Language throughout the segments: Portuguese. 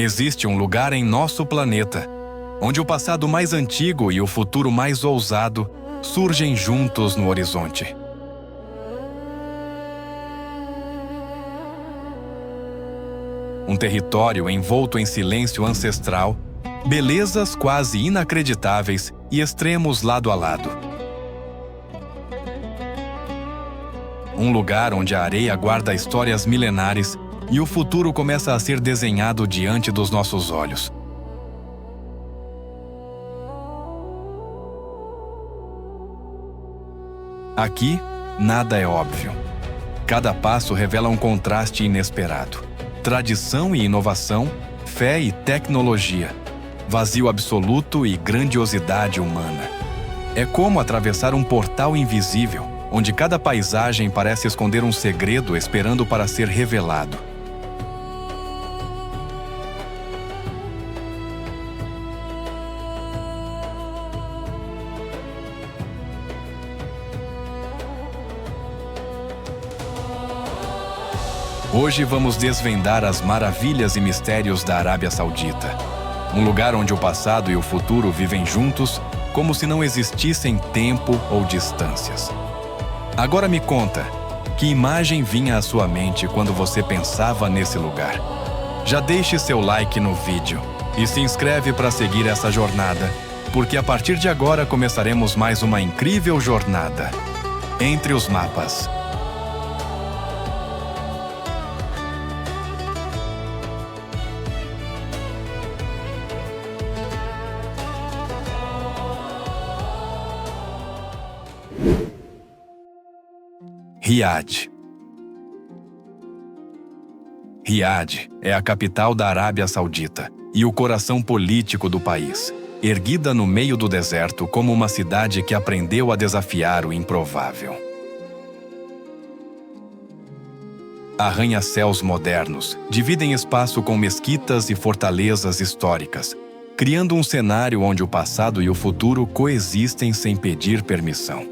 Existe um lugar em nosso planeta onde o passado mais antigo e o futuro mais ousado surgem juntos no horizonte. Um território envolto em silêncio ancestral, belezas quase inacreditáveis e extremos lado a lado. Um lugar onde a areia guarda histórias milenares e o futuro começa a ser desenhado diante dos nossos olhos. Aqui, nada é óbvio. Cada passo revela um contraste inesperado. Tradição e inovação, fé e tecnologia, vazio absoluto e grandiosidade humana. É como atravessar um portal invisível, onde cada paisagem parece esconder um segredo esperando para ser revelado. Hoje vamos desvendar as maravilhas e mistérios da Arábia Saudita. Um lugar onde o passado e o futuro vivem juntos, como se não existissem tempo ou distâncias. Agora me conta, que imagem vinha à sua mente quando você pensava nesse lugar? Já deixe seu like no vídeo e se inscreve para seguir essa jornada, porque a partir de agora começaremos mais uma incrível jornada entre os mapas. Riad. Riad é a capital da Arábia Saudita e o coração político do país, erguida no meio do deserto como uma cidade que aprendeu a desafiar o improvável. Arranha-céus modernos dividem espaço com mesquitas e fortalezas históricas, criando um cenário onde o passado e o futuro coexistem sem pedir permissão.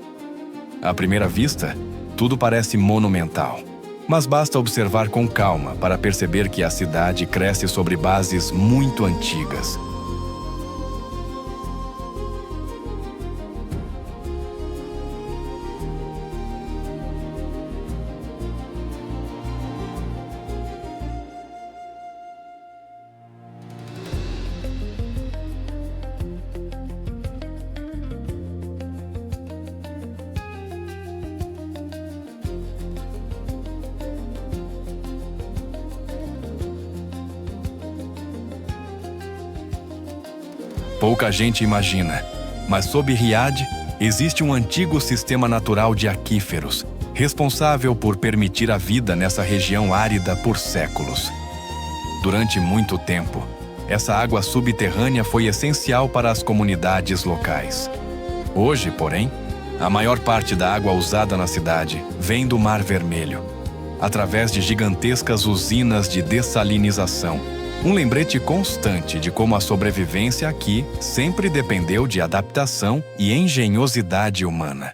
À primeira vista, tudo parece monumental, mas basta observar com calma para perceber que a cidade cresce sobre bases muito antigas. Pouca gente imagina, mas sob Riad existe um antigo sistema natural de aquíferos, responsável por permitir a vida nessa região árida por séculos. Durante muito tempo, essa água subterrânea foi essencial para as comunidades locais. Hoje, porém, a maior parte da água usada na cidade vem do Mar Vermelho, através de gigantescas usinas de dessalinização. Um lembrete constante de como a sobrevivência aqui sempre dependeu de adaptação e engenhosidade humana.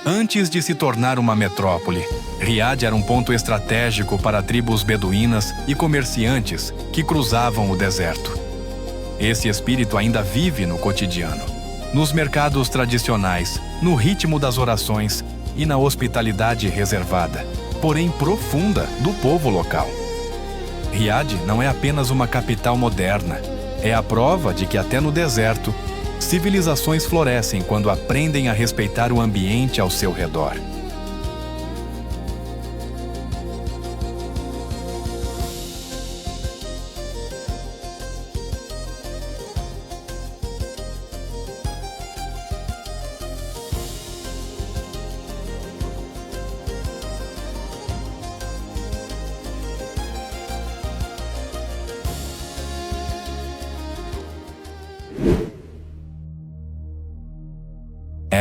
Antes de se tornar uma metrópole, Riad era um ponto estratégico para tribos beduínas e comerciantes que cruzavam o deserto. Esse espírito ainda vive no cotidiano, nos mercados tradicionais, no ritmo das orações e na hospitalidade reservada, porém profunda, do povo local. Riad não é apenas uma capital moderna, é a prova de que até no deserto, civilizações florescem quando aprendem a respeitar o ambiente ao seu redor.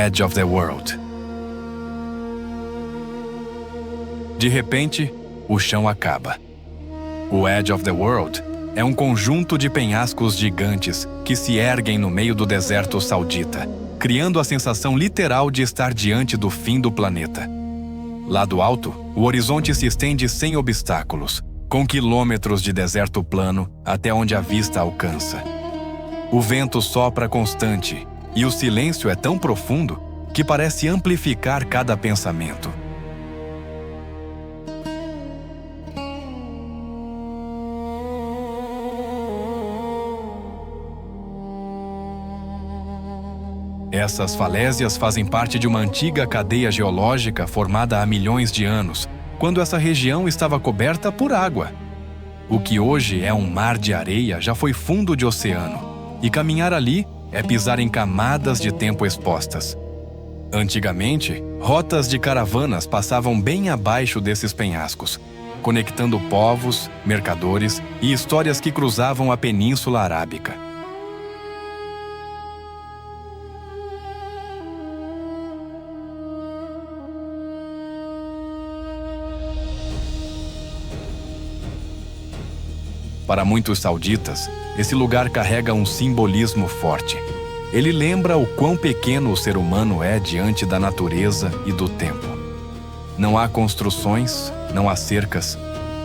Edge of the World. De repente, o chão acaba. O Edge of the World é um conjunto de penhascos gigantes que se erguem no meio do deserto saudita, criando a sensação literal de estar diante do fim do planeta. Lá do alto, o horizonte se estende sem obstáculos, com quilômetros de deserto plano até onde a vista alcança. O vento sopra constante e o silêncio é tão profundo que parece amplificar cada pensamento. Essas falésias fazem parte de uma antiga cadeia geológica formada há milhões de anos, quando essa região estava coberta por água. O que hoje é um mar de areia já foi fundo de oceano, e caminhar ali é pisar em camadas de tempo expostas. Antigamente, rotas de caravanas passavam bem abaixo desses penhascos, conectando povos, mercadores e histórias que cruzavam a Península Arábica. Para muitos sauditas, esse lugar carrega um simbolismo forte. Ele lembra o quão pequeno o ser humano é diante da natureza e do tempo. Não há construções, não há cercas,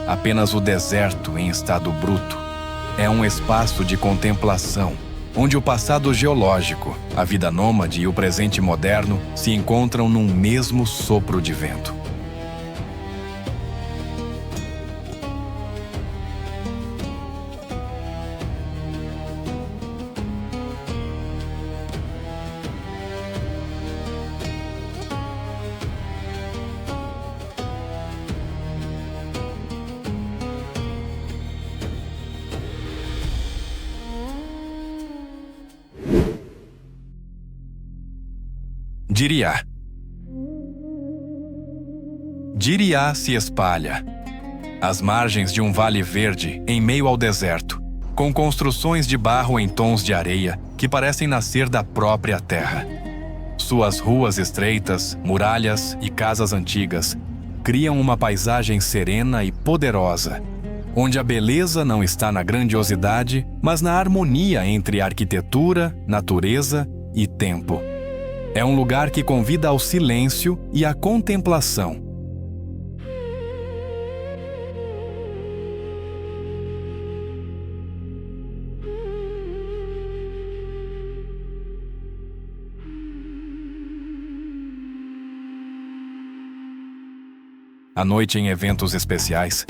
apenas o deserto em estado bruto. É um espaço de contemplação, onde o passado geológico, a vida nômade e o presente moderno se encontram num mesmo sopro de vento. Diriá. Diriá se espalha, às margens de um vale verde em meio ao deserto, com construções de barro em tons de areia que parecem nascer da própria terra. Suas ruas estreitas, muralhas e casas antigas criam uma paisagem serena e poderosa, onde a beleza não está na grandiosidade, mas na harmonia entre arquitetura, natureza e tempo. É um lugar que convida ao silêncio e à contemplação. À noite, em eventos especiais,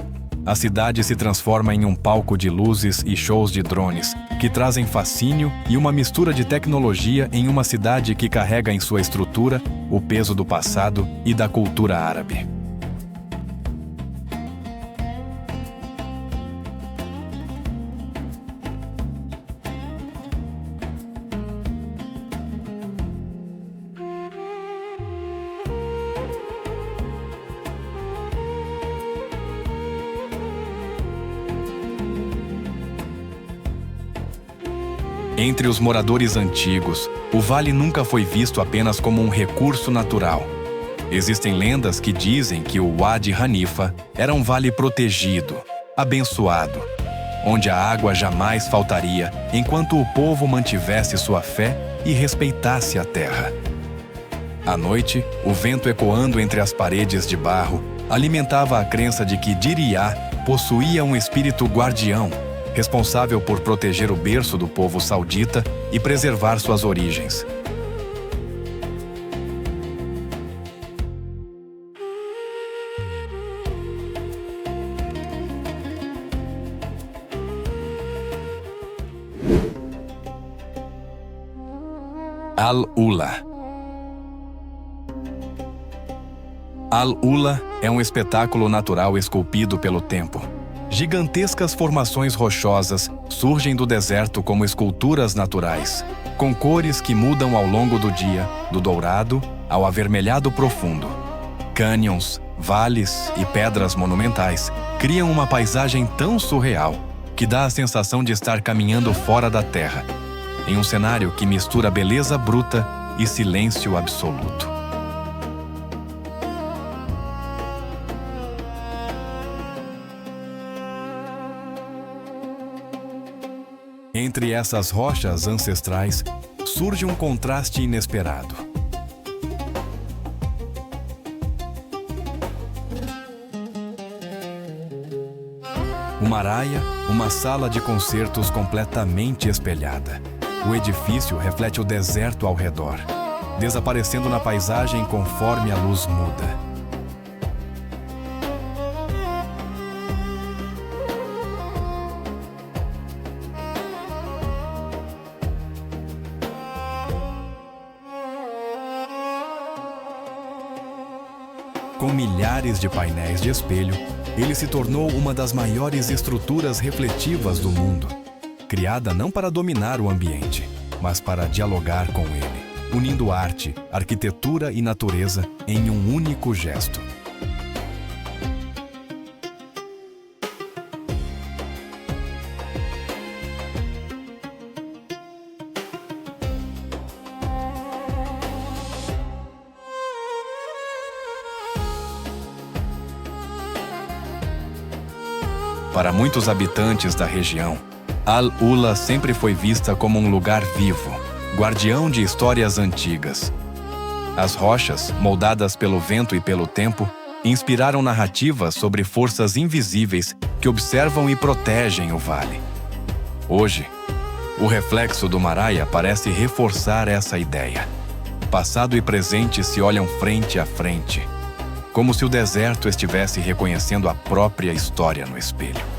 a cidade se transforma em um palco de luzes e shows de drones, que trazem fascínio e uma mistura de tecnologia em uma cidade que carrega em sua estrutura o peso do passado e da cultura árabe. Entre os moradores antigos, o vale nunca foi visto apenas como um recurso natural. Existem lendas que dizem que o Wadi Hanifa era um vale protegido, abençoado, onde a água jamais faltaria enquanto o povo mantivesse sua fé e respeitasse a terra. À noite, o vento ecoando entre as paredes de barro alimentava a crença de que Diriá possuía um espírito guardião, responsável por proteger o berço do povo saudita e preservar suas origens. Al-Ula. Al-Ula é um espetáculo natural esculpido pelo tempo. Gigantescas formações rochosas surgem do deserto como esculturas naturais, com cores que mudam ao longo do dia, do dourado ao avermelhado profundo. Cânions, vales e pedras monumentais criam uma paisagem tão surreal que dá a sensação de estar caminhando fora da terra, em um cenário que mistura beleza bruta e silêncio absoluto. Entre essas rochas ancestrais, surge um contraste inesperado. O Maraia, uma sala de concertos completamente espelhada. O edifício reflete o deserto ao redor, desaparecendo na paisagem conforme a luz muda. Com milhares de painéis de espelho, ele se tornou uma das maiores estruturas refletivas do mundo, criada não para dominar o ambiente, mas para dialogar com ele, unindo arte, arquitetura e natureza em um único gesto. Para muitos habitantes da região, Al-Ula sempre foi vista como um lugar vivo, guardião de histórias antigas. As rochas, moldadas pelo vento e pelo tempo, inspiraram narrativas sobre forças invisíveis que observam e protegem o vale. Hoje, o reflexo do Maraia parece reforçar essa ideia. Passado e presente se olham frente a frente, como se o deserto estivesse reconhecendo a própria história no espelho.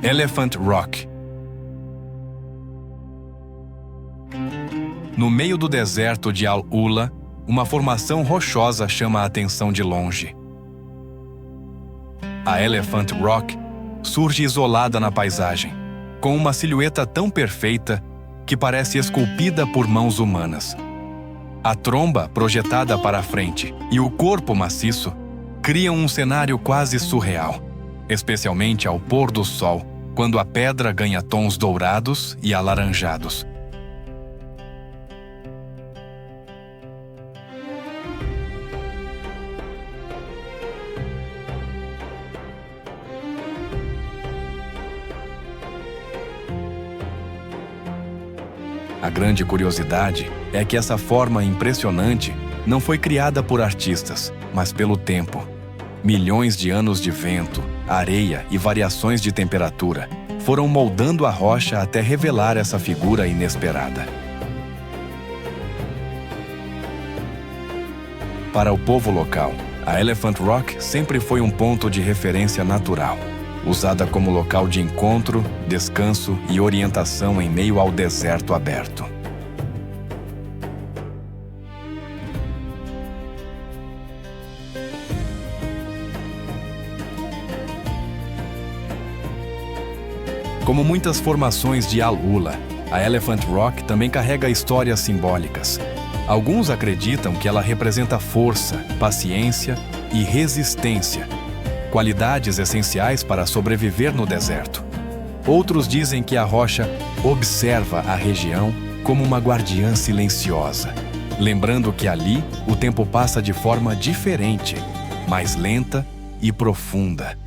Elephant Rock. No meio do deserto de Al-Ula, uma formação rochosa chama a atenção de longe. A Elephant Rock surge isolada na paisagem, com uma silhueta tão perfeita que parece esculpida por mãos humanas. A tromba projetada para a frente e o corpo maciço criam um cenário quase surreal, especialmente ao pôr do sol, quando a pedra ganha tons dourados e alaranjados. A grande curiosidade é que essa forma impressionante não foi criada por artistas, mas pelo tempo. Milhões de anos de vento, areia e variações de temperatura foram moldando a rocha até revelar essa figura inesperada. Para o povo local, a Elephant Rock sempre foi um ponto de referência natural, usada como local de encontro, descanso e orientação em meio ao deserto aberto. Como muitas formações de Al-Ula, a Elephant Rock também carrega histórias simbólicas. Alguns acreditam que ela representa força, paciência e resistência, qualidades essenciais para sobreviver no deserto. Outros dizem que a rocha observa a região como uma guardiã silenciosa, lembrando que ali o tempo passa de forma diferente, mais lenta e profunda.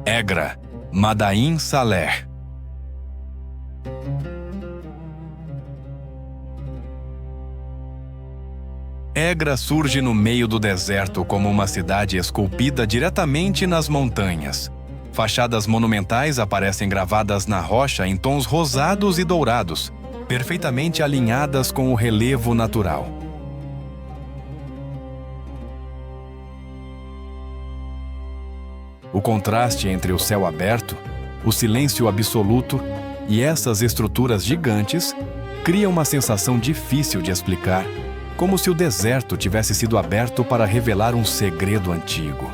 Egra, Madain Saleh. Egra surge no meio do deserto como uma cidade esculpida diretamente nas montanhas. Fachadas monumentais aparecem gravadas na rocha em tons rosados e dourados, perfeitamente alinhadas com o relevo natural. O contraste entre o céu aberto, o silêncio absoluto e essas estruturas gigantes criam uma sensação difícil de explicar, como se o deserto tivesse sido aberto para revelar um segredo antigo.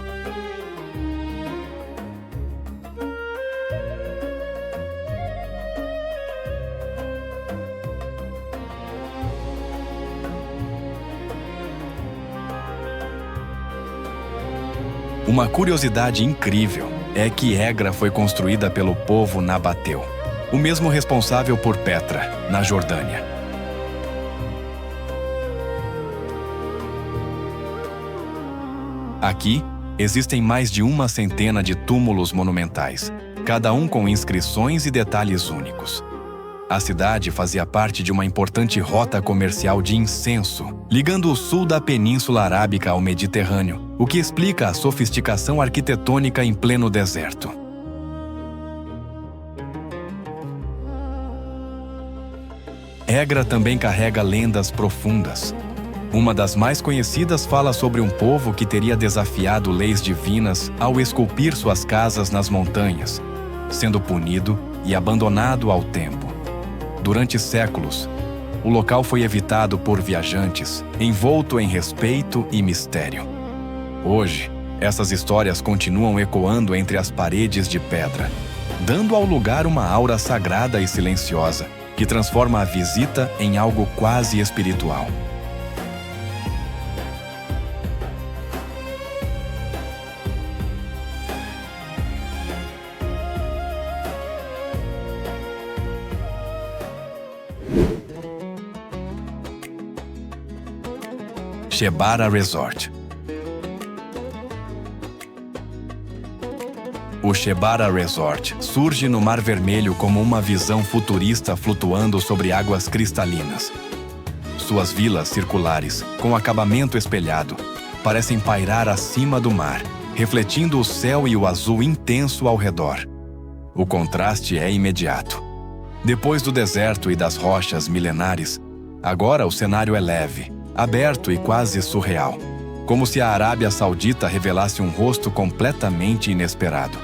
Uma curiosidade incrível é que Egra foi construída pelo povo nabateu, o mesmo responsável por Petra, na Jordânia. Aqui, existem mais de 100 de túmulos monumentais, cada um com inscrições e detalhes únicos. A cidade fazia parte de uma importante rota comercial de incenso, ligando o sul da Península Arábica ao Mediterrâneo, o que explica a sofisticação arquitetônica em pleno deserto. Egra também carrega lendas profundas. Uma das mais conhecidas fala sobre um povo que teria desafiado leis divinas ao esculpir suas casas nas montanhas, sendo punido e abandonado ao tempo. Durante séculos, o local foi evitado por viajantes, envolto em respeito e mistério. Hoje, essas histórias continuam ecoando entre as paredes de pedra, dando ao lugar uma aura sagrada e silenciosa, que transforma a visita em algo quase espiritual. Shebara Resort. O Shebara Resort surge no Mar Vermelho como uma visão futurista flutuando sobre águas cristalinas. Suas vilas circulares, com acabamento espelhado, parecem pairar acima do mar, refletindo o céu e o azul intenso ao redor. O contraste é imediato. Depois do deserto e das rochas milenares, agora o cenário é leve, aberto e quase surreal, como se a Arábia Saudita revelasse um rosto completamente inesperado.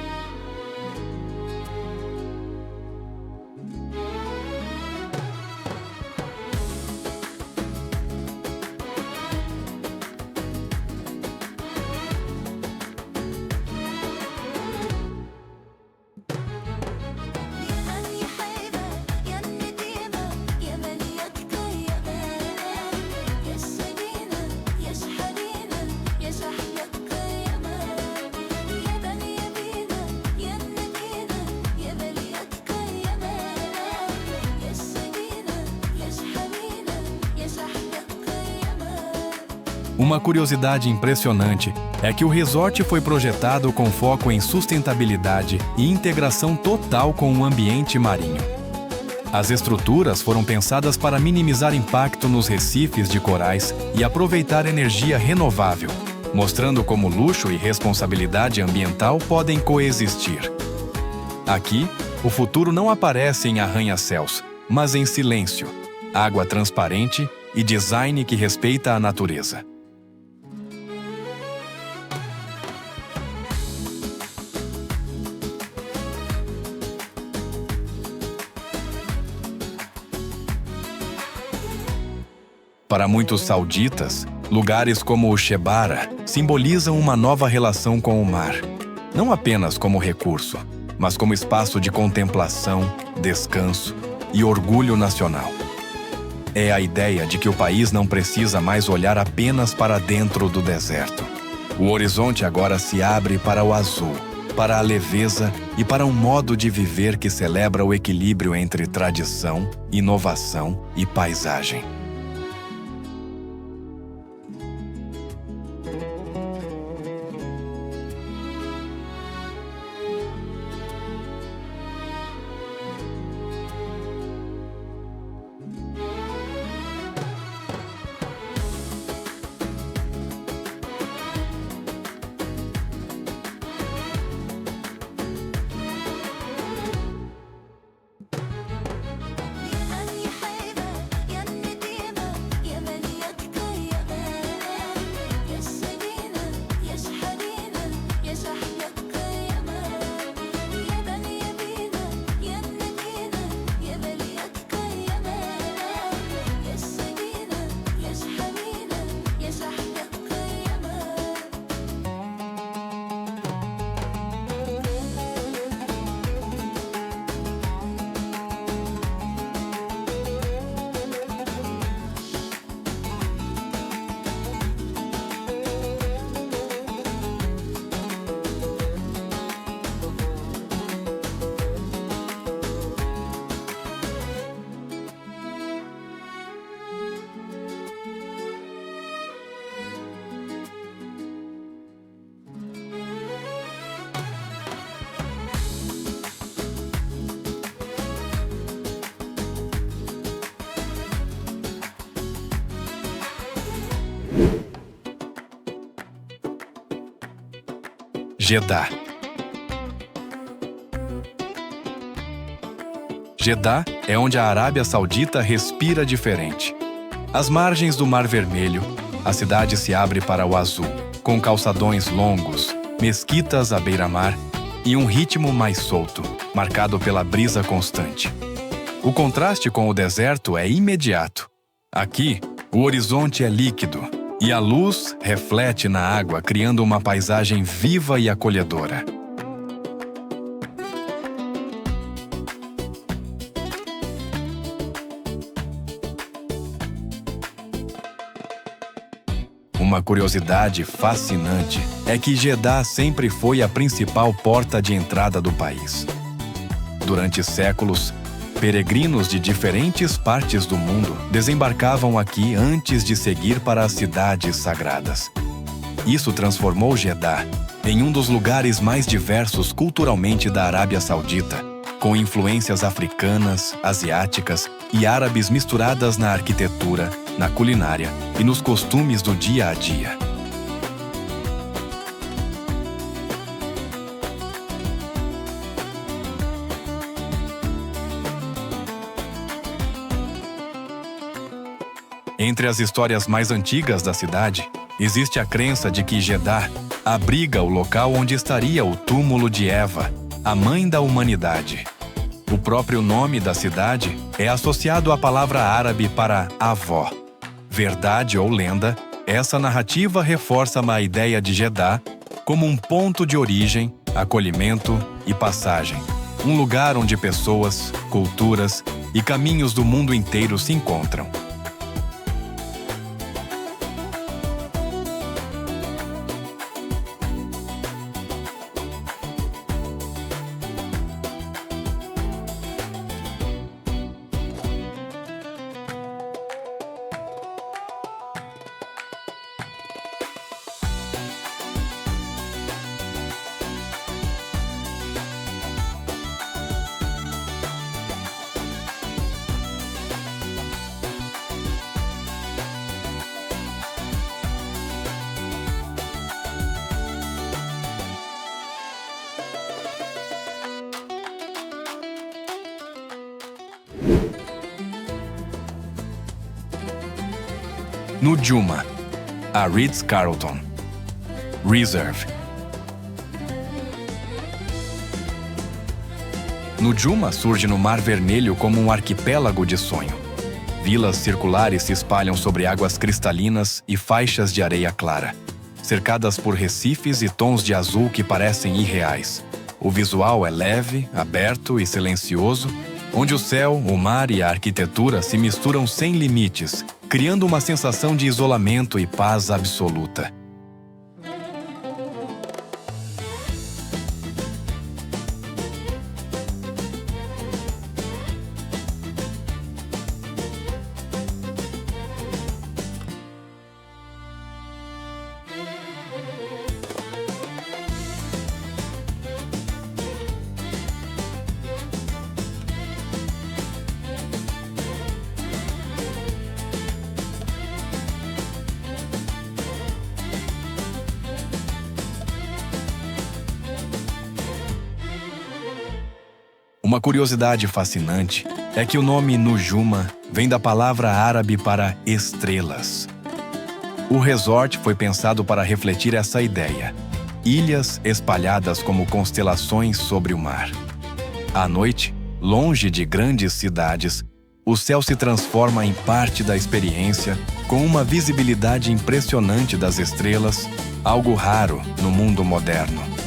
Uma curiosidade impressionante é que o resort foi projetado com foco em sustentabilidade e integração total com o ambiente marinho. As estruturas foram pensadas para minimizar impacto nos recifes de corais e aproveitar energia renovável, mostrando como luxo e responsabilidade ambiental podem coexistir. Aqui, o futuro não aparece em arranha-céus, mas em silêncio, água transparente e design que respeita a natureza. Para muitos sauditas, lugares como o Shebara simbolizam uma nova relação com o mar, não apenas como recurso, mas como espaço de contemplação, descanso e orgulho nacional. É a ideia de que o país não precisa mais olhar apenas para dentro do deserto. O horizonte agora se abre para o azul, para a leveza e para um modo de viver que celebra o equilíbrio entre tradição, inovação e paisagem. Jeddah. Jeddah é onde a Arábia Saudita respira diferente. Às margens do Mar Vermelho, a cidade se abre para o azul, com calçadões longos, mesquitas à beira-mar e um ritmo mais solto, marcado pela brisa constante. O contraste com o deserto é imediato. Aqui, o horizonte é líquido e a luz reflete na água, criando uma paisagem viva e acolhedora. Uma curiosidade fascinante é que Jeddah sempre foi a principal porta de entrada do país. Durante séculos, peregrinos de diferentes partes do mundo desembarcavam aqui antes de seguir para as cidades sagradas. Isso transformou Jeddah em um dos lugares mais diversos culturalmente da Arábia Saudita, com influências africanas, asiáticas e árabes misturadas na arquitetura, na culinária e nos costumes do dia a dia. Entre as histórias mais antigas da cidade, existe a crença de que Jeddah abriga o local onde estaria o túmulo de Eva, a mãe da humanidade. O próprio nome da cidade é associado à palavra árabe para avó. Verdade ou lenda, essa narrativa reforça a ideia de Jeddah como um ponto de origem, acolhimento e passagem. Um lugar onde pessoas, culturas e caminhos do mundo inteiro se encontram. No Juma, a Ritz-Carlton Reserve. No Juma surge no Mar Vermelho como um arquipélago de sonho. Vilas circulares se espalham sobre águas cristalinas e faixas de areia clara, cercadas por recifes e tons de azul que parecem irreais. O visual é leve, aberto e silencioso, onde o céu, o mar e a arquitetura se misturam sem limites, criando uma sensação de isolamento e paz absoluta. Uma curiosidade fascinante é que o nome Nujuma vem da palavra árabe para estrelas. O resort foi pensado para refletir essa ideia. Ilhas espalhadas como constelações sobre o mar. À noite, longe de grandes cidades, o céu se transforma em parte da experiência, com uma visibilidade impressionante das estrelas, algo raro no mundo moderno.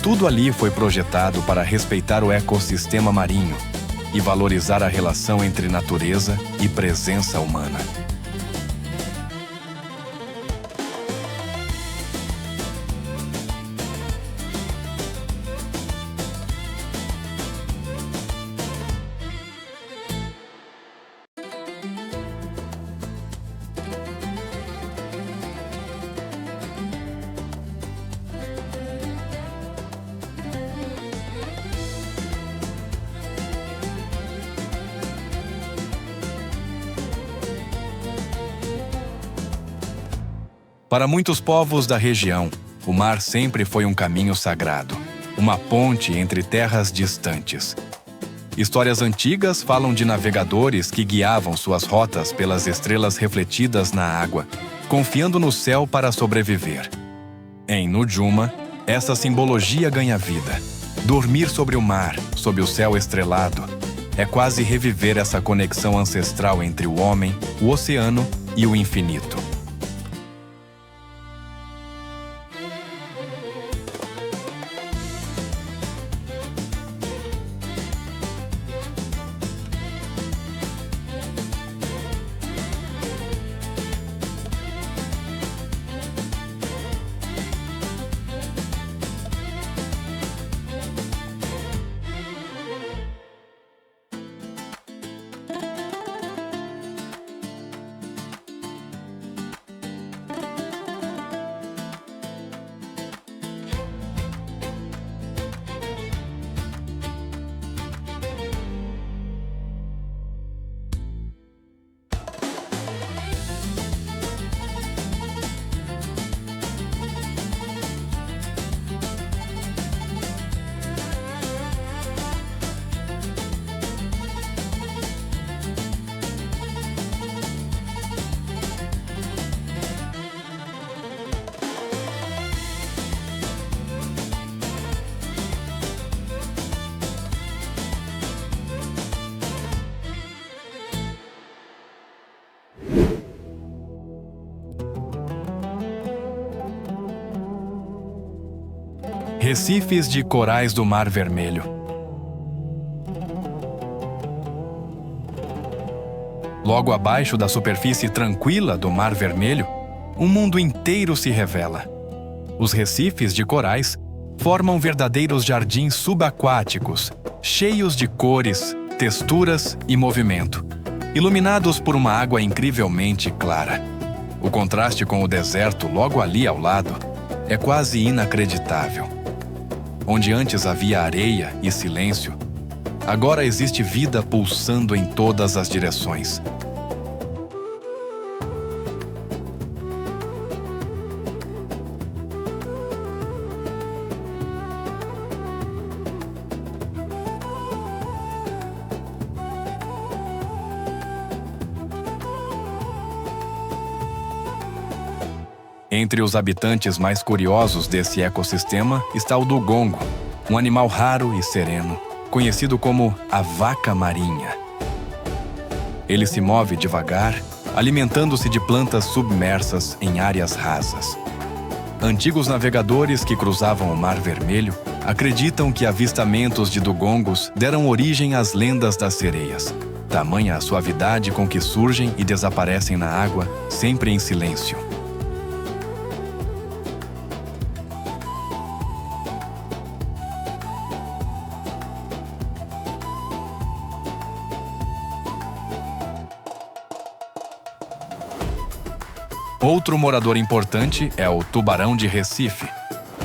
Tudo ali foi projetado para respeitar o ecossistema marinho e valorizar a relação entre natureza e presença humana. Para muitos povos da região, o mar sempre foi um caminho sagrado, uma ponte entre terras distantes. Histórias antigas falam de navegadores que guiavam suas rotas pelas estrelas refletidas na água, confiando no céu para sobreviver. Em Nujuma, essa simbologia ganha vida. Dormir sobre o mar, sob o céu estrelado, é quase reviver essa conexão ancestral entre o homem, o oceano e o infinito. Recifes de corais do Mar Vermelho. Logo abaixo da superfície tranquila do Mar Vermelho, um mundo inteiro se revela. Os recifes de corais formam verdadeiros jardins subaquáticos, cheios de cores, texturas e movimento, iluminados por uma água incrivelmente clara. O contraste com o deserto logo ali ao lado é quase inacreditável. Onde antes havia areia e silêncio, agora existe vida pulsando em todas as direções. Entre os habitantes mais curiosos desse ecossistema está o dugongo, um animal raro e sereno, conhecido como a vaca marinha. Ele se move devagar, alimentando-se de plantas submersas em áreas rasas. Antigos navegadores que cruzavam o Mar Vermelho acreditam que avistamentos de dugongos deram origem às lendas das sereias. Tamanha a suavidade com que surgem e desaparecem na água, sempre em silêncio. Outro morador importante é o tubarão de Recife,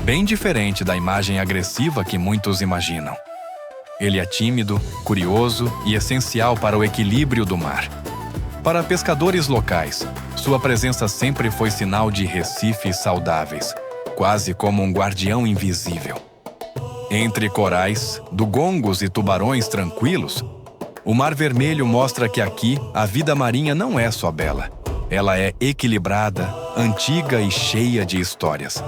bem diferente da imagem agressiva que muitos imaginam. Ele é tímido, curioso e essencial para o equilíbrio do mar. Para pescadores locais, sua presença sempre foi sinal de recifes saudáveis, quase como um guardião invisível. Entre corais, dugongos e tubarões tranquilos, o Mar Vermelho mostra que aqui a vida marinha não é só bela. Ela é equilibrada, antiga e cheia de histórias.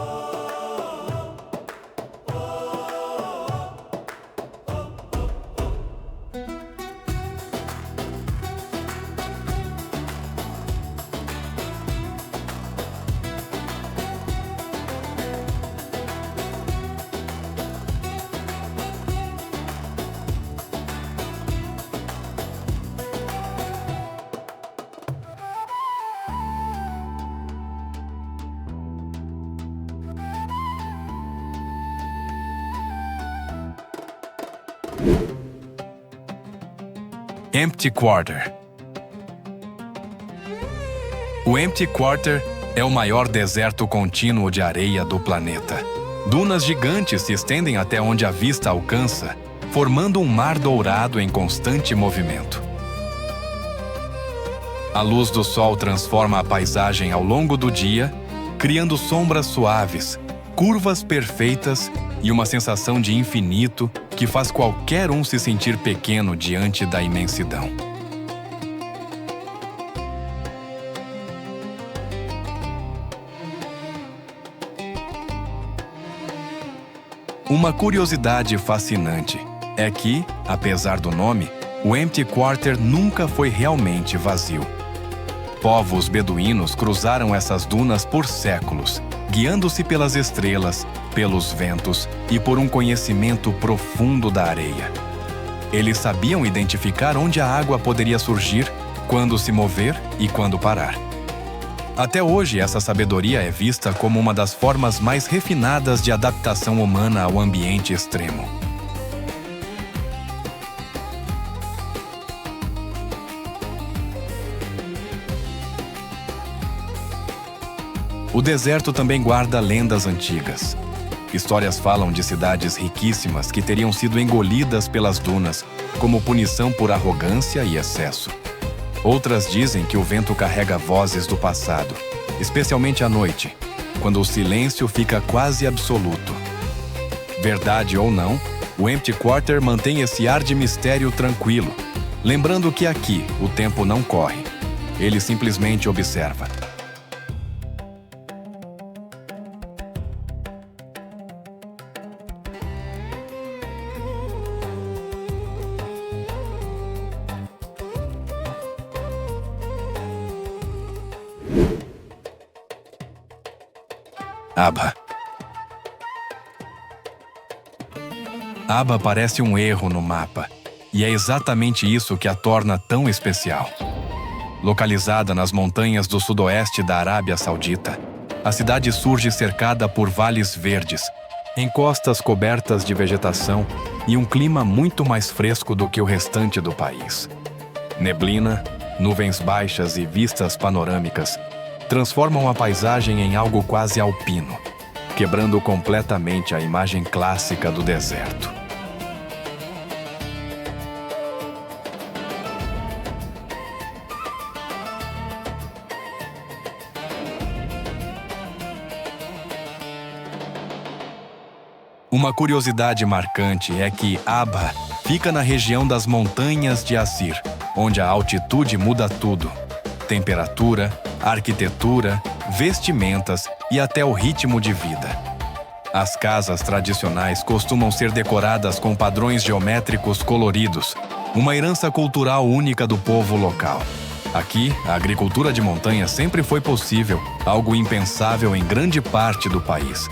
Empty Quarter. O Empty Quarter é o maior deserto contínuo de areia do planeta. Dunas gigantes se estendem até onde a vista alcança, formando um mar dourado em constante movimento. A luz do sol transforma a paisagem ao longo do dia, criando sombras suaves, curvas perfeitas e uma sensação de infinito que faz qualquer um se sentir pequeno diante da imensidão. Uma curiosidade fascinante é que, apesar do nome, o Empty Quarter nunca foi realmente vazio. Povos beduínos cruzaram essas dunas por séculos, guiando-se pelas estrelas, pelos ventos e por um conhecimento profundo da areia. Eles sabiam identificar onde a água poderia surgir, quando se mover e quando parar. Até hoje, essa sabedoria é vista como uma das formas mais refinadas de adaptação humana ao ambiente extremo. O deserto também guarda lendas antigas. Histórias falam de cidades riquíssimas que teriam sido engolidas pelas dunas, como punição por arrogância e excesso. Outras dizem que o vento carrega vozes do passado, especialmente à noite, quando o silêncio fica quase absoluto. Verdade ou não, o Empty Quarter mantém esse ar de mistério tranquilo, lembrando que aqui o tempo não corre, ele simplesmente observa. Aba. Aba parece um erro no mapa, e é exatamente isso que a torna tão especial. Localizada nas montanhas do sudoeste da Arábia Saudita, a cidade surge cercada por vales verdes, encostas cobertas de vegetação e um clima muito mais fresco do que o restante do país. Neblina, nuvens baixas e vistas panorâmicas transformam a paisagem em algo quase alpino, quebrando completamente a imagem clássica do deserto. Uma curiosidade marcante é que Aba fica na região das montanhas de Assir, onde a altitude muda tudo: temperatura, arquitetura, vestimentas e até o ritmo de vida. As casas tradicionais costumam ser decoradas com padrões geométricos coloridos, uma herança cultural única do povo local. Aqui, a agricultura de montanha sempre foi possível, algo impensável em grande parte do país.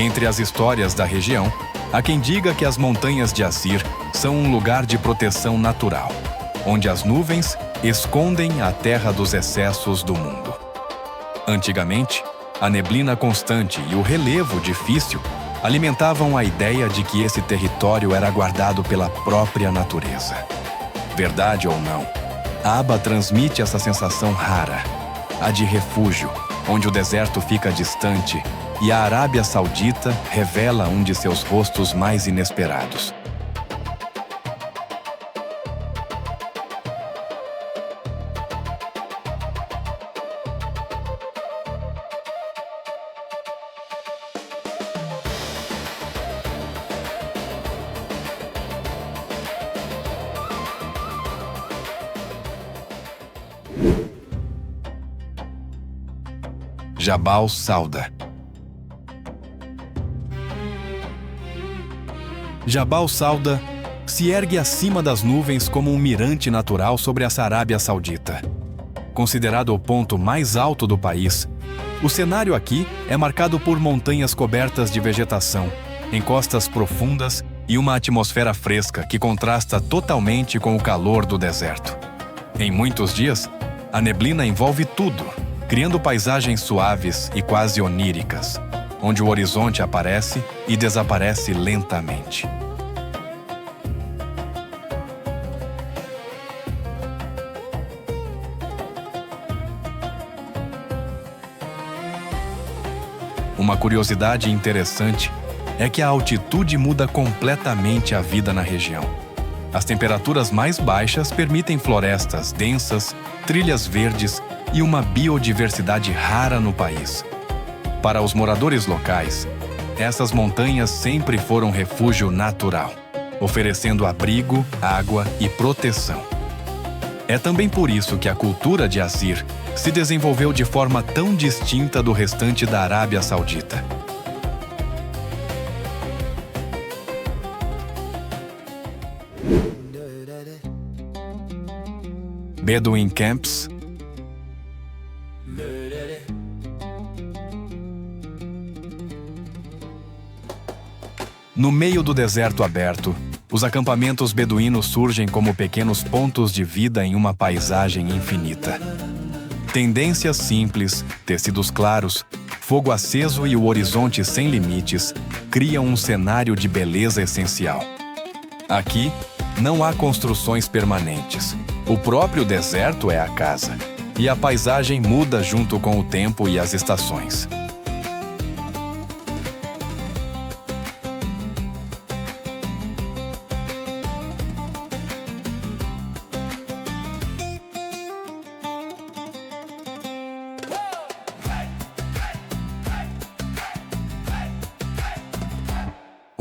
Entre as histórias da região, há quem diga que as montanhas de Assir são um lugar de proteção natural, onde as nuvens escondem a terra dos excessos do mundo. Antigamente, a neblina constante e o relevo difícil alimentavam a ideia de que esse território era guardado pela própria natureza. Verdade ou não, Aba transmite essa sensação rara, a de refúgio, onde o deserto fica distante e a Arábia Saudita revela um de seus rostos mais inesperados. Jabal Sauda. Jabal Sauda se ergue acima das nuvens como um mirante natural sobre essa Arábia Saudita. Considerado o ponto mais alto do país, o cenário aqui é marcado por montanhas cobertas de vegetação, encostas profundas e uma atmosfera fresca que contrasta totalmente com o calor do deserto. Em muitos dias, a neblina envolve tudo, criando paisagens suaves e quase oníricas, onde o horizonte aparece e desaparece lentamente. Uma curiosidade interessante é que a altitude muda completamente a vida na região. As temperaturas mais baixas permitem florestas densas, trilhas verdes e uma biodiversidade rara no país. Para os moradores locais, essas montanhas sempre foram refúgio natural, oferecendo abrigo, água e proteção. É também por isso que a cultura de Azir se desenvolveu de forma tão distinta do restante da Arábia Saudita. Bedouin Camps. No meio do deserto aberto, os acampamentos beduínos surgem como pequenos pontos de vida em uma paisagem infinita. Tendências simples, tecidos claros, fogo aceso e o horizonte sem limites criam um cenário de beleza essencial. Aqui, não há construções permanentes. O próprio deserto é a casa, e a paisagem muda junto com o tempo e as estações.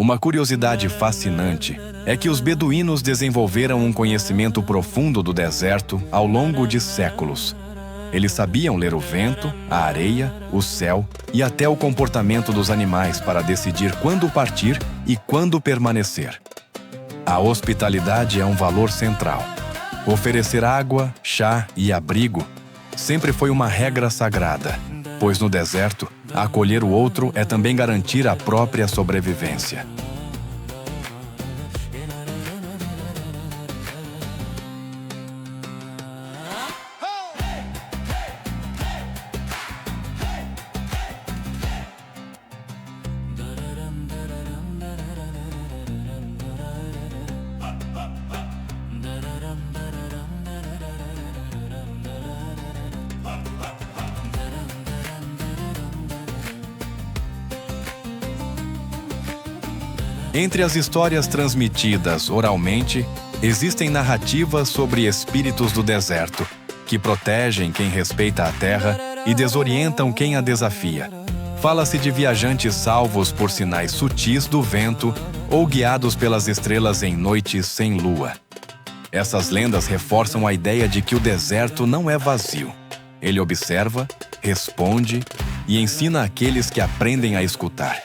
Uma curiosidade fascinante é que os beduínos desenvolveram um conhecimento profundo do deserto ao longo de séculos. Eles sabiam ler o vento, a areia, o céu e até o comportamento dos animais para decidir quando partir e quando permanecer. A hospitalidade é um valor central. Oferecer água, chá e abrigo sempre foi uma regra sagrada, pois no deserto, acolher o outro é também garantir a própria sobrevivência. Entre as histórias transmitidas oralmente, existem narrativas sobre espíritos do deserto, que protegem quem respeita a terra e desorientam quem a desafia. Fala-se de viajantes salvos por sinais sutis do vento ou guiados pelas estrelas em noites sem lua. Essas lendas reforçam a ideia de que o deserto não é vazio. Ele observa, responde e ensina aqueles que aprendem a escutar.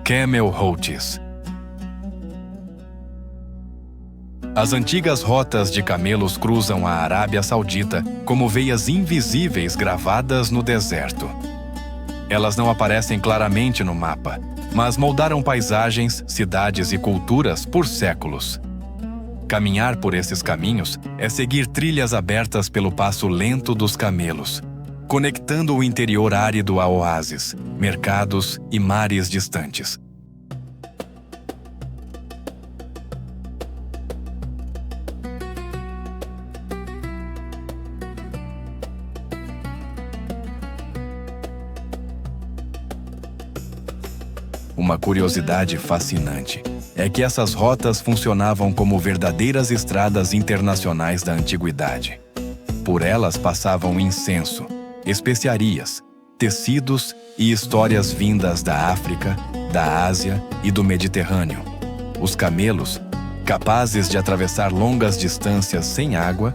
Camel Roaches. As antigas rotas de camelos cruzam a Arábia Saudita como veias invisíveis gravadas no deserto. Elas não aparecem claramente no mapa, mas moldaram paisagens, cidades e culturas por séculos. Caminhar por esses caminhos é seguir trilhas abertas pelo passo lento dos camelos, conectando o interior árido a oásis, mercados e mares distantes. Uma curiosidade fascinante é que essas rotas funcionavam como verdadeiras estradas internacionais da antiguidade. Por elas passavam incenso, especiarias, tecidos e histórias vindas da África, da Ásia e do Mediterrâneo. Os camelos, capazes de atravessar longas distâncias sem água,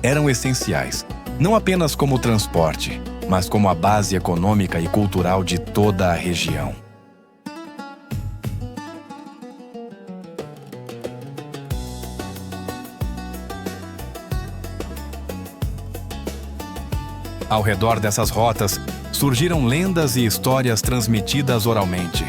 eram essenciais, não apenas como transporte, mas como a base econômica e cultural de toda a região. Ao redor dessas rotas, surgiram lendas e histórias transmitidas oralmente.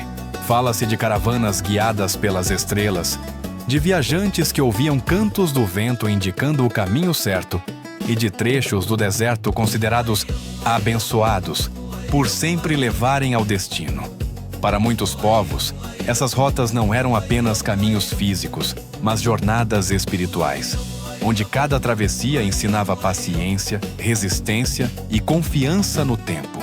Fala-se de caravanas guiadas pelas estrelas, de viajantes que ouviam cantos do vento indicando o caminho certo e de trechos do deserto considerados abençoados por sempre levarem ao destino. Para muitos povos, essas rotas não eram apenas caminhos físicos, mas jornadas espirituais, onde cada travessia ensinava paciência, resistência e confiança no tempo.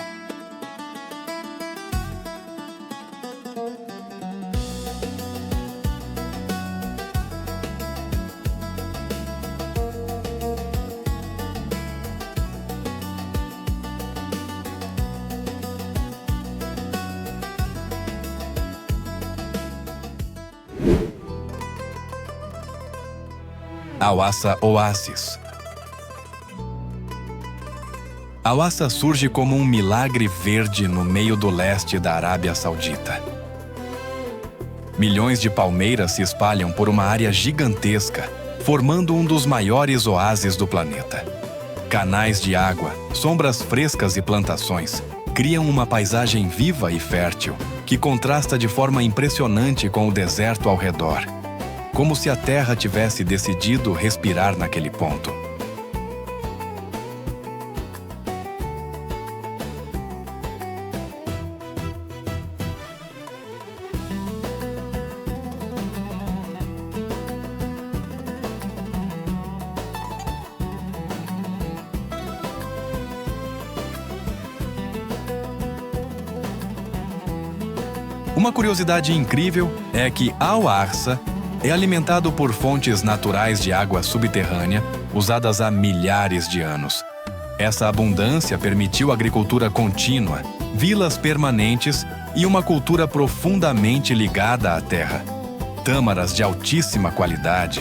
Hawassa Oasis. Hawassa surge como um milagre verde no meio do leste da Arábia Saudita. Milhões de palmeiras se espalham por uma área gigantesca, formando um dos maiores oásis do planeta. Canais de água, sombras frescas e plantações criam uma paisagem viva e fértil, que contrasta de forma impressionante com o deserto ao redor, como se a terra tivesse decidido respirar naquele ponto. Uma curiosidade incrível é que Al-Arsa é alimentado por fontes naturais de água subterrânea usadas há milhares de anos. Essa abundância permitiu agricultura contínua, vilas permanentes e uma cultura profundamente ligada à terra. Tâmaras de altíssima qualidade,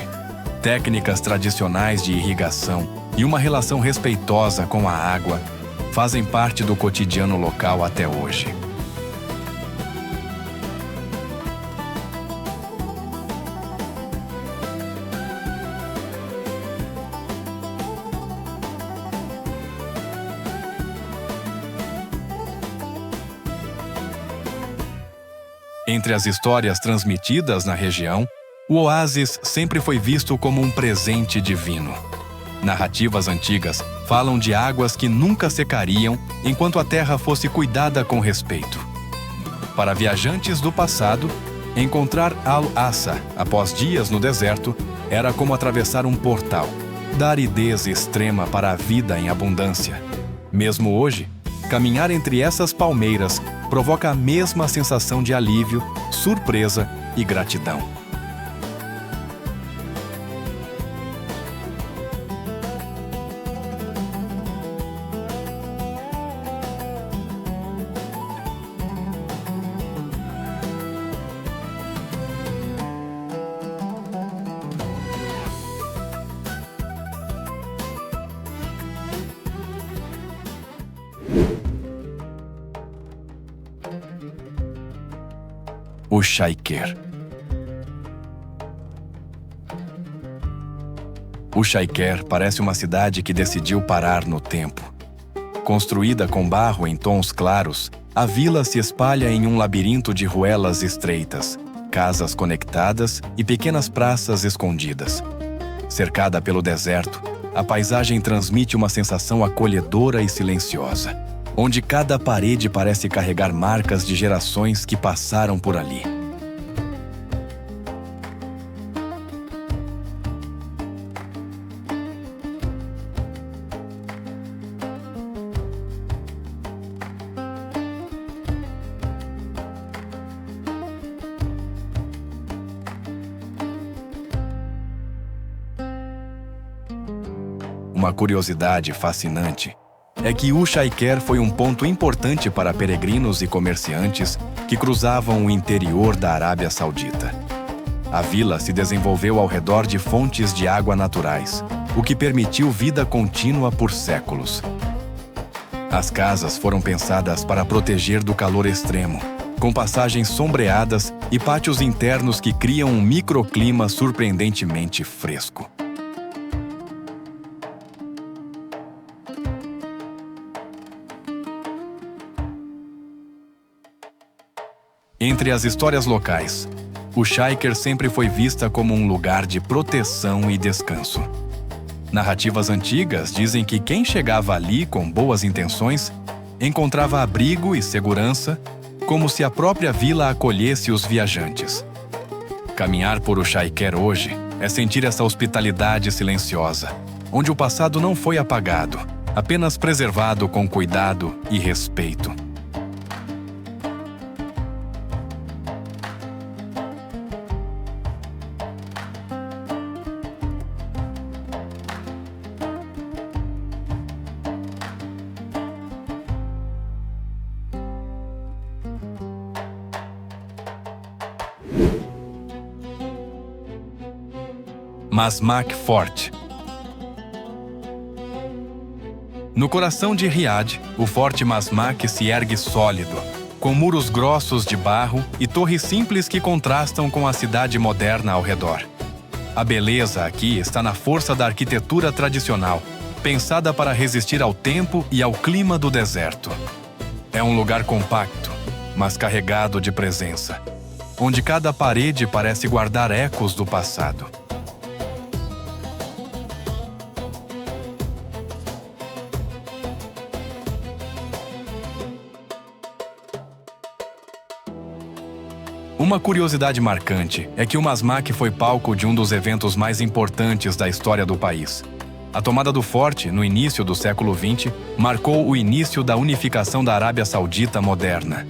técnicas tradicionais de irrigação e uma relação respeitosa com a água fazem parte do cotidiano local até hoje. Entre as histórias transmitidas na região, o oásis sempre foi visto como um presente divino. Narrativas antigas falam de águas que nunca secariam enquanto a terra fosse cuidada com respeito. Para viajantes do passado, encontrar Al-Assa após dias no deserto era como atravessar um portal, da aridez extrema para a vida em abundância. Mesmo hoje, caminhar entre essas palmeiras provoca a mesma sensação de alívio, surpresa e gratidão. O Chaiquer. O Chaiquer parece uma cidade que decidiu parar no tempo. Construída com barro em tons claros, a vila se espalha em um labirinto de ruelas estreitas, casas conectadas e pequenas praças escondidas. Cercada pelo deserto, a paisagem transmite uma sensação acolhedora e silenciosa, onde cada parede parece carregar marcas de gerações que passaram por ali. Uma curiosidade fascinante é que Ushaiker foi um ponto importante para peregrinos e comerciantes que cruzavam o interior da Arábia Saudita. A vila se desenvolveu ao redor de fontes de água naturais, o que permitiu vida contínua por séculos. As casas foram pensadas para proteger do calor extremo, com passagens sombreadas e pátios internos que criam um microclima surpreendentemente fresco. Entre as histórias locais, Ushaiker sempre foi vista como um lugar de proteção e descanso. Narrativas antigas dizem que quem chegava ali com boas intenções encontrava abrigo e segurança, como se a própria vila acolhesse os viajantes. Caminhar por Ushaiker hoje é sentir essa hospitalidade silenciosa, onde o passado não foi apagado, apenas preservado com cuidado e respeito. Masmak Fort. No coração de Riad, o Forte Masmak se ergue sólido, com muros grossos de barro e torres simples que contrastam com a cidade moderna ao redor. A beleza aqui está na força da arquitetura tradicional, pensada para resistir ao tempo e ao clima do deserto. É um lugar compacto, mas carregado de presença, onde cada parede parece guardar ecos do passado. Uma curiosidade marcante é que o Masmak foi palco de um dos eventos mais importantes da história do país. A tomada do forte, no início do século XX, marcou o início da unificação da Arábia Saudita moderna.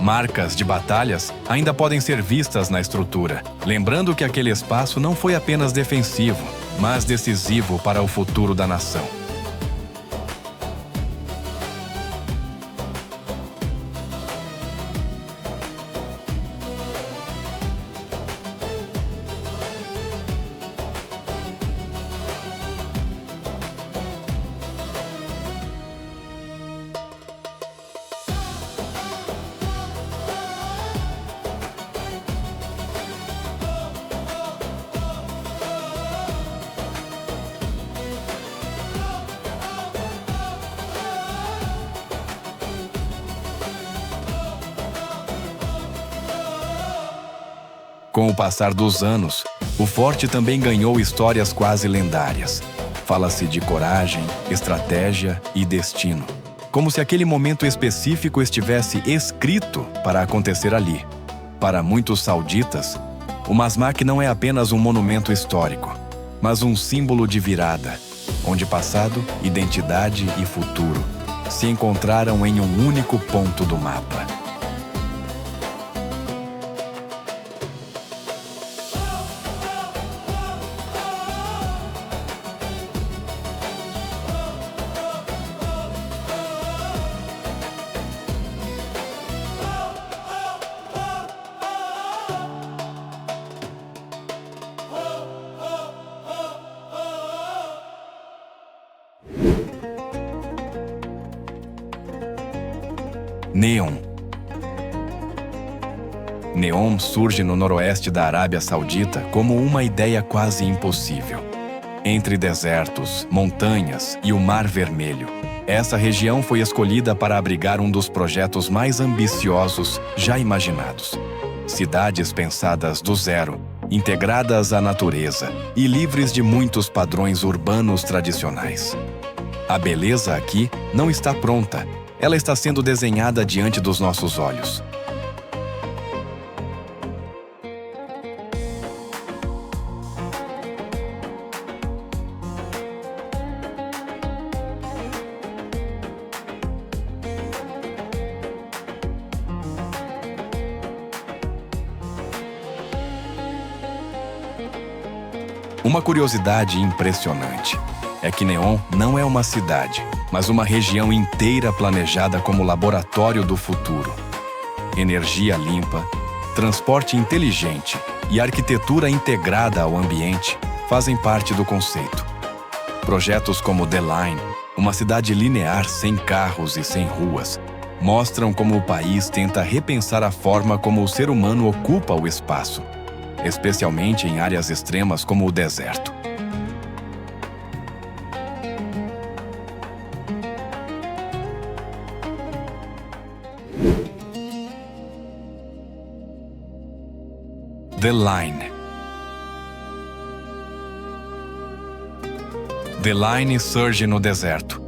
Marcas de batalhas ainda podem ser vistas na estrutura, lembrando que aquele espaço não foi apenas defensivo, mas decisivo para o futuro da nação. Com o passar dos anos, o forte também ganhou histórias quase lendárias. Fala-se de coragem, estratégia e destino, como se aquele momento específico estivesse escrito para acontecer ali. Para muitos sauditas, o Masmak não é apenas um monumento histórico, mas um símbolo de virada, onde passado, identidade e futuro se encontraram em um único ponto do mapa. Neom. Neom surge no noroeste da Arábia Saudita como uma ideia quase impossível. Entre desertos, montanhas e o Mar Vermelho, essa região foi escolhida para abrigar um dos projetos mais ambiciosos já imaginados. Cidades pensadas do zero, integradas à natureza e livres de muitos padrões urbanos tradicionais. A beleza aqui não está pronta. Ela está sendo desenhada diante dos nossos olhos. Uma curiosidade impressionante é que Neon não é uma cidade, mas uma região inteira planejada como laboratório do futuro. Energia limpa, transporte inteligente e arquitetura integrada ao ambiente fazem parte do conceito. Projetos como The Line, uma cidade linear sem carros e sem ruas, mostram como o país tenta repensar a forma como o ser humano ocupa o espaço, especialmente em áreas extremas como o deserto. The Line. The Line surge no deserto,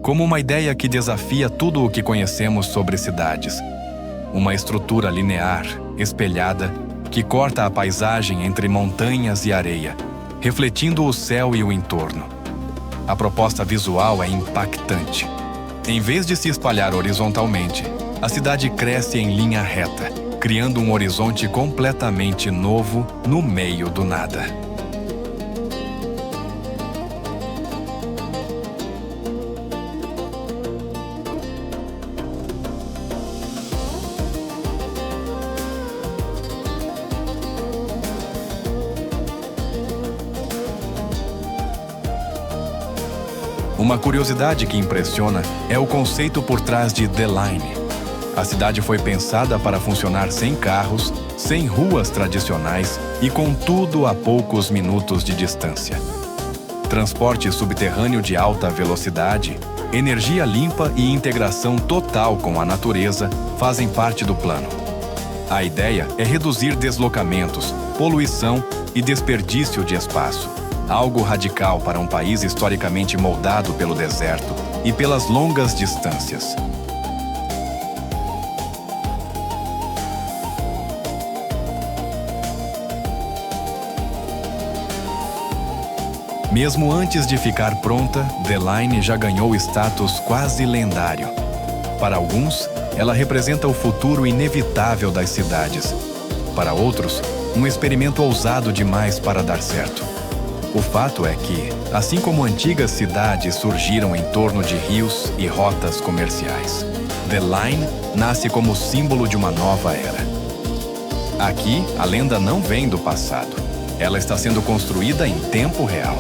como uma ideia que desafia tudo o que conhecemos sobre cidades. Uma estrutura linear, espelhada, que corta a paisagem entre montanhas e areia, refletindo o céu e o entorno. A proposta visual é impactante. Em vez de se espalhar horizontalmente, a cidade cresce em linha reta, criando um horizonte completamente novo no meio do nada. Uma curiosidade que impressiona é o conceito por trás de The Line. A cidade foi pensada para funcionar sem carros, sem ruas tradicionais e com tudo a poucos minutos de distância. Transporte subterrâneo de alta velocidade, energia limpa e integração total com a natureza fazem parte do plano. A ideia é reduzir deslocamentos, poluição e desperdício de espaço. Algo radical para um país historicamente moldado pelo deserto e pelas longas distâncias. Mesmo antes de ficar pronta, The Line já ganhou status quase lendário. Para alguns, ela representa o futuro inevitável das cidades. Para outros, um experimento ousado demais para dar certo. O fato é que, assim como antigas cidades surgiram em torno de rios e rotas comerciais, The Line nasce como símbolo de uma nova era. Aqui, a lenda não vem do passado. Ela está sendo construída em tempo real.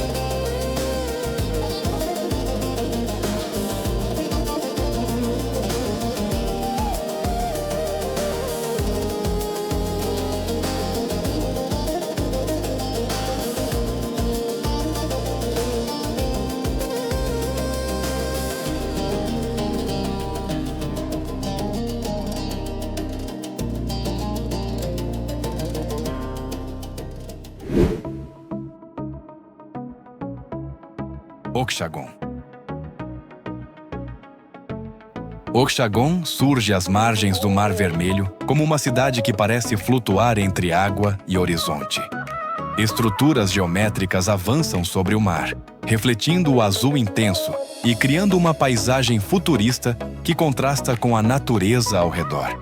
Oxagon. Oxagon surge às margens do Mar Vermelho como uma cidade que parece flutuar entre água e horizonte. Estruturas geométricas avançam sobre o mar, refletindo o azul intenso e criando uma paisagem futurista que contrasta com a natureza ao redor.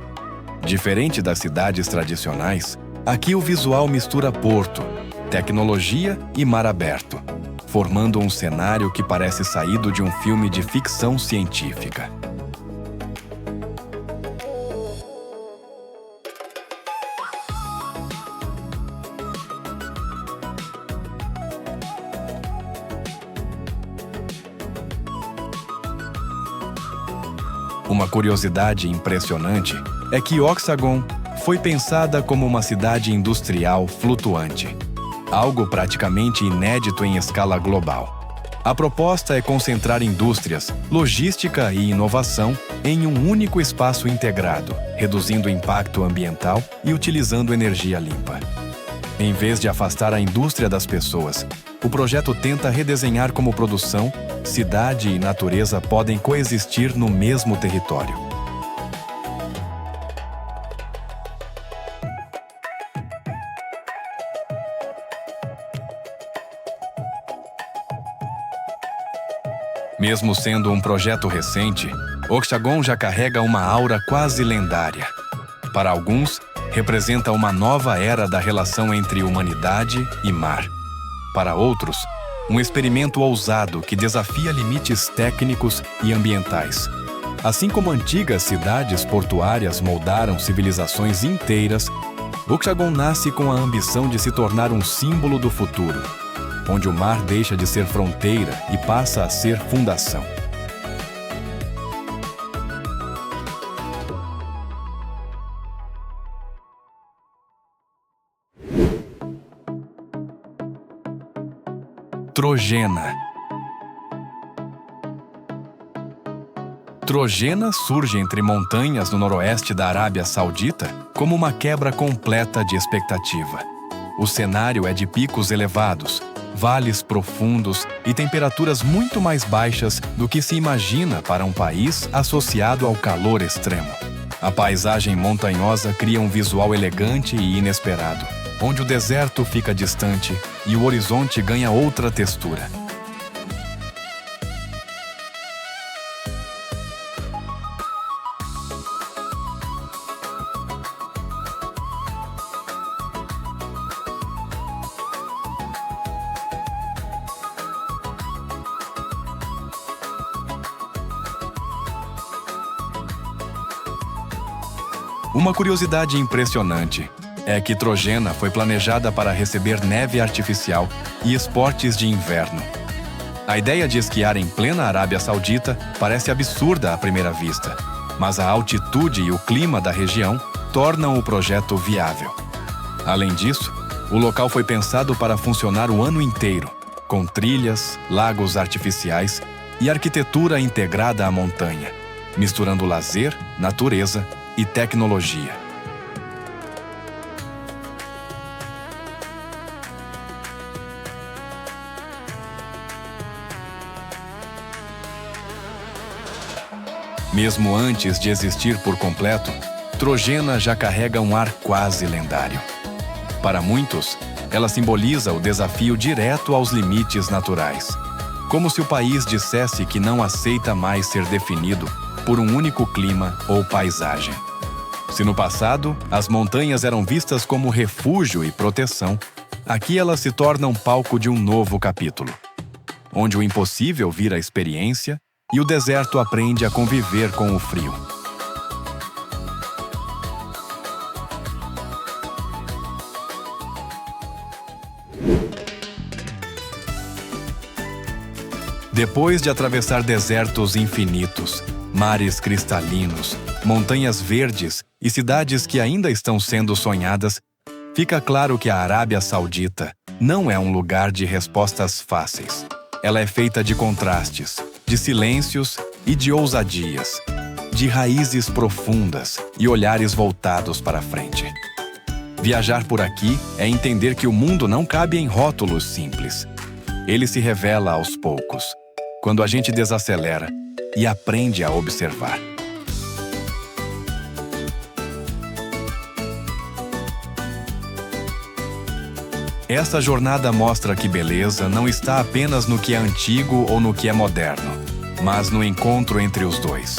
Diferente das cidades tradicionais, aqui o visual mistura porto, tecnologia e mar aberto, formando um cenário que parece saído de um filme de ficção científica. Uma curiosidade impressionante é que Oxagon foi pensada como uma cidade industrial flutuante, algo praticamente inédito em escala global. A proposta é concentrar indústrias, logística e inovação em um único espaço integrado, reduzindo o impacto ambiental e utilizando energia limpa. Em vez de afastar a indústria das pessoas, o projeto tenta redesenhar como produção, cidade e natureza podem coexistir no mesmo território. Mesmo sendo um projeto recente, Oxagon já carrega uma aura quase lendária. Para alguns, representa uma nova era da relação entre humanidade e mar. Para outros, Um experimento ousado que desafia limites técnicos e ambientais. Assim como antigas cidades portuárias moldaram civilizações inteiras, Okjagon nasce com a ambição de se tornar um símbolo do futuro, onde o mar deixa de ser fronteira e passa a ser fundação. Trojena. Trojena surge entre montanhas no noroeste da Arábia Saudita como uma quebra completa de expectativa. O cenário é de picos elevados, vales profundos e temperaturas muito mais baixas do que se imagina para um país associado ao calor extremo. A paisagem montanhosa cria um visual elegante e inesperado, onde o deserto fica distante e o horizonte ganha outra textura. Uma curiosidade impressionante é que Trojena foi planejada para receber neve artificial e esportes de inverno. A ideia de esquiar em plena Arábia Saudita parece absurda à primeira vista, mas a altitude e o clima da região tornam o projeto viável. Além disso, o local foi pensado para funcionar o ano inteiro, com trilhas, lagos artificiais e arquitetura integrada à montanha, misturando lazer, natureza e tecnologia. Mesmo antes de existir por completo, Trojena já carrega um ar quase lendário. Para muitos, ela simboliza o desafio direto aos limites naturais, como se o país dissesse que não aceita mais ser definido por um único clima ou paisagem. Se no passado as montanhas eram vistas como refúgio e proteção, aqui elas se tornam palco de um novo capítulo, onde o impossível vira experiência e o deserto aprende a conviver com o frio. Depois de atravessar desertos infinitos, mares cristalinos, montanhas verdes e cidades que ainda estão sendo sonhadas, fica claro que a Arábia Saudita não é um lugar de respostas fáceis. Ela é feita de contrastes, de silêncios e de ousadias, de raízes profundas e olhares voltados para frente. Viajar por aqui é entender que o mundo não cabe em rótulos simples. Ele se revela aos poucos, quando a gente desacelera e aprende a observar. Esta jornada mostra que beleza não está apenas no que é antigo ou no que é moderno, mas no encontro entre os dois.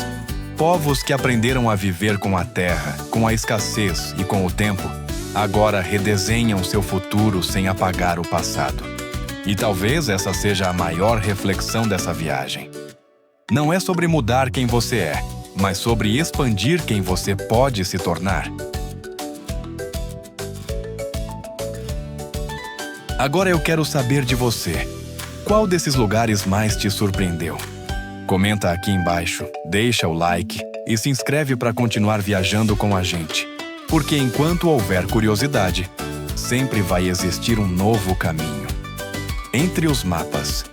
Povos que aprenderam a viver com a terra, com a escassez e com o tempo, agora redesenham seu futuro sem apagar o passado. E talvez essa seja a maior reflexão dessa viagem. Não é sobre mudar quem você é, mas sobre expandir quem você pode se tornar. Agora eu quero saber de você. Qual desses lugares mais te surpreendeu? Comenta aqui embaixo, deixa o like e se inscreve para continuar viajando com a gente. Porque enquanto houver curiosidade, sempre vai existir um novo caminho. Entre os mapas.